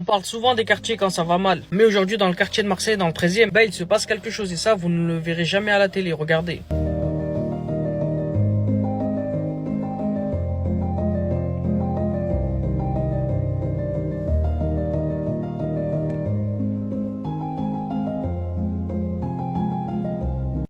On parle souvent des quartiers quand ça va mal. Mais aujourd'hui, dans le quartier de Marseille, dans le 13e, bah, il se passe quelque chose. Et ça, vous ne le verrez jamais à la télé. Regardez.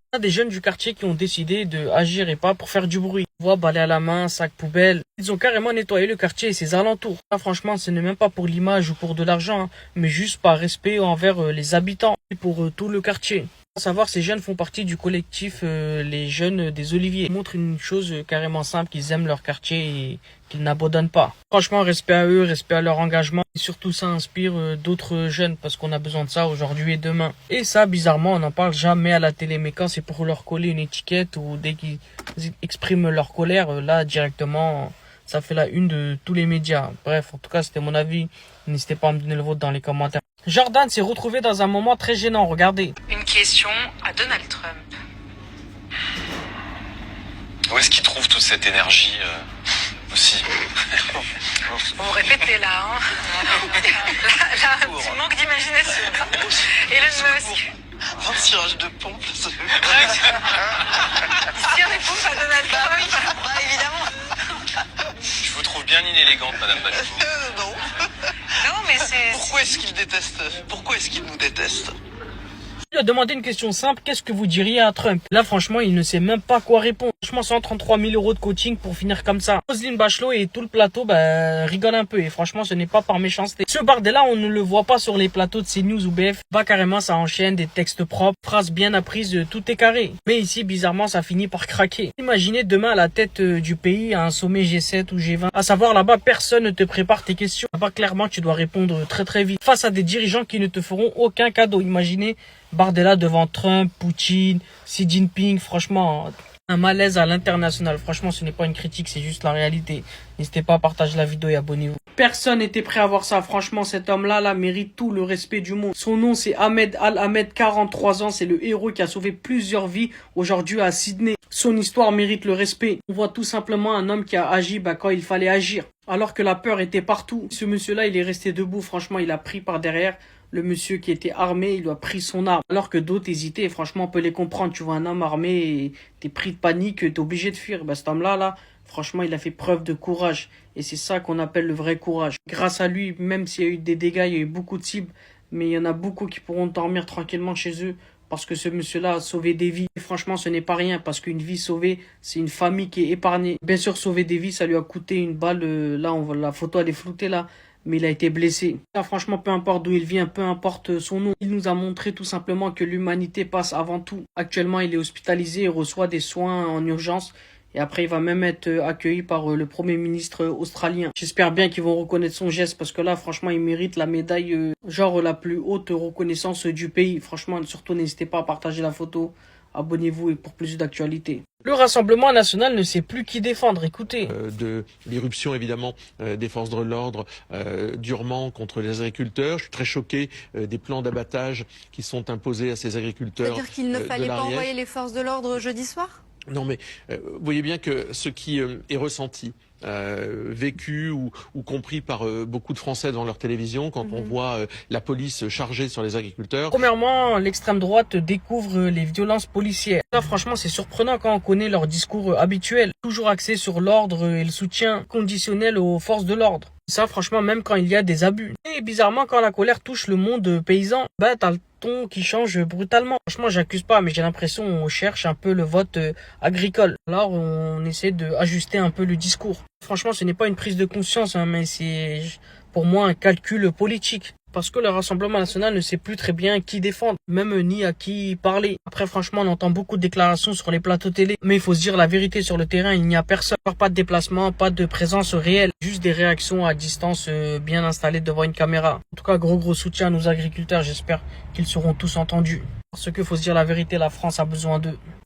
Il y a des jeunes du quartier qui ont décidé de agir et pas pour faire du bruit. On voit balai à la main, sac poubelle. Ils ont carrément nettoyé le quartier et ses alentours. Là, franchement, ce n'est même pas pour l'image ou pour de l'argent, hein, mais juste par respect envers les habitants et pour tout le quartier. À savoir, ces jeunes font partie du collectif les jeunes des Oliviers. Ils montrent une chose carrément simple, qu'ils aiment leur quartier et qu'ils n'abandonnent pas. Franchement, respect à eux, respect à leur engagement. Et surtout, ça inspire d'autres jeunes parce qu'on a besoin de ça aujourd'hui et demain. Et ça, bizarrement, on n'en parle jamais à la télé. Mais quand c'est pour leur coller une étiquette ou dès qu'ils expriment leur colère, là, directement, ça fait la une de tous les médias. Bref, en tout cas, c'était mon avis. N'hésitez pas à me donner le vôtre dans les commentaires. Jordan s'est retrouvé dans un moment très gênant, regardez. Une question à Donald Trump. Où est-ce qu'il trouve toute cette énergie aussi? Bon, répétez là, hein. Là, un petit manque d'imagination. Elon Musk. Un tirage de pompe, ça fait Il tire des pompes à Donald Trump. Bah évidemment. Je vous trouve bien inélégante, Madame Balfour. Non. Non, mais c'est... Pourquoi est-ce qu'il déteste? Pourquoi est-ce qu'il nous déteste? Je lui ai demandé une question simple, qu'est-ce que vous diriez à Trump? Là, franchement, il ne sait même pas quoi répondre. Franchement, 133 000 € de coaching pour finir comme ça. Roselyne Bachelot et tout le plateau, rigolent un peu. Et franchement, ce n'est pas par méchanceté. Ce Bardella, on ne le voit pas sur les plateaux de CNews ou BF. Bah, carrément, ça enchaîne des textes propres, phrases bien apprises, tout est carré. Mais ici, bizarrement, ça finit par craquer. Imaginez demain à la tête du pays, à un sommet G7 ou G20. À savoir, là-bas, personne ne te prépare tes questions. Là-bas, clairement, tu dois répondre très très vite. Face à des dirigeants qui ne te feront aucun cadeau. Imaginez Bardella devant Trump, Poutine, Xi Jinping, franchement, un malaise à l'international. Franchement, ce n'est pas une critique, c'est juste la réalité. N'hésitez pas à partager la vidéo et abonnez-vous. Personne n'était prêt à voir ça. Franchement, cet homme-là mérite tout le respect du monde. Son nom, c'est Ahmed Al-Ahmed, 43 ans. C'est le héros qui a sauvé plusieurs vies aujourd'hui à Sydney. Son histoire mérite le respect. On voit tout simplement un homme qui a agi quand il fallait agir. Alors que la peur était partout. Ce monsieur-là, il est resté debout. Franchement, il a pris par derrière le monsieur qui était armé, il lui a pris son arme. Alors que d'autres hésitaient, et franchement, on peut les comprendre. Tu vois un homme armé et t'es pris de panique, t'es obligé de fuir. Cet homme-là, franchement, il a fait preuve de courage. Et c'est ça qu'on appelle le vrai courage. Grâce à lui, même s'il y a eu des dégâts, il y a eu beaucoup de cibles, mais il y en a beaucoup qui pourront dormir tranquillement chez eux. Parce que ce monsieur-là a sauvé des vies. Et franchement, ce n'est pas rien, parce qu'une vie sauvée, c'est une famille qui est épargnée. Bien sûr, sauver des vies, ça lui a coûté une balle. Là, on voit la photo, elle est floutée là. Mais il a été blessé. Là, franchement, peu importe d'où il vient, peu importe son nom, il nous a montré tout simplement que l'humanité passe avant tout. Actuellement, il est hospitalisé et reçoit des soins en urgence. Et après, il va même être accueilli par le Premier ministre australien. J'espère bien qu'ils vont reconnaître son geste parce que là, franchement, il mérite la médaille, genre la plus haute reconnaissance du pays. Franchement, surtout, n'hésitez pas à partager la photo. Abonnez-vous et pour plus d'actualités. Le Rassemblement national ne sait plus qui défendre, écoutez. De l'irruption évidemment des forces de l'ordre durement contre les agriculteurs. Je suis très choqué des plans d'abattage qui sont imposés à ces agriculteurs. C'est-à-dire qu'il ne fallait pas envoyer les forces de l'ordre jeudi soir? Non mais vous voyez bien que ce qui est ressenti, vécu ou compris par beaucoup de Français dans leur télévision quand on voit la police chargée sur les agriculteurs. Premièrement, l'extrême droite découvre les violences policières. Ça, franchement, c'est surprenant quand on connaît leur discours habituel. Toujours axé sur l'ordre et le soutien conditionnel aux forces de l'ordre. Ça, franchement, même quand il y a des abus. Et bizarrement, quand la colère touche le monde paysan, t'as le ton qui change brutalement. Franchement, j'accuse pas, mais j'ai l'impression qu'on cherche un peu le vote agricole. Alors, on essaie d'ajuster un peu le discours. Franchement, ce n'est pas une prise de conscience, hein, mais c'est pour moi un calcul politique. Parce que le Rassemblement national ne sait plus très bien qui défendre, même ni à qui parler. Après, franchement, on entend beaucoup de déclarations sur les plateaux télé. Mais il faut se dire la vérité, sur le terrain, il n'y a personne. Pas de déplacement, pas de présence réelle. Juste des réactions à distance bien installées devant une caméra. En tout cas, gros soutien à nos agriculteurs. J'espère qu'ils seront tous entendus. Parce qu'il faut se dire la vérité, la France a besoin d'eux.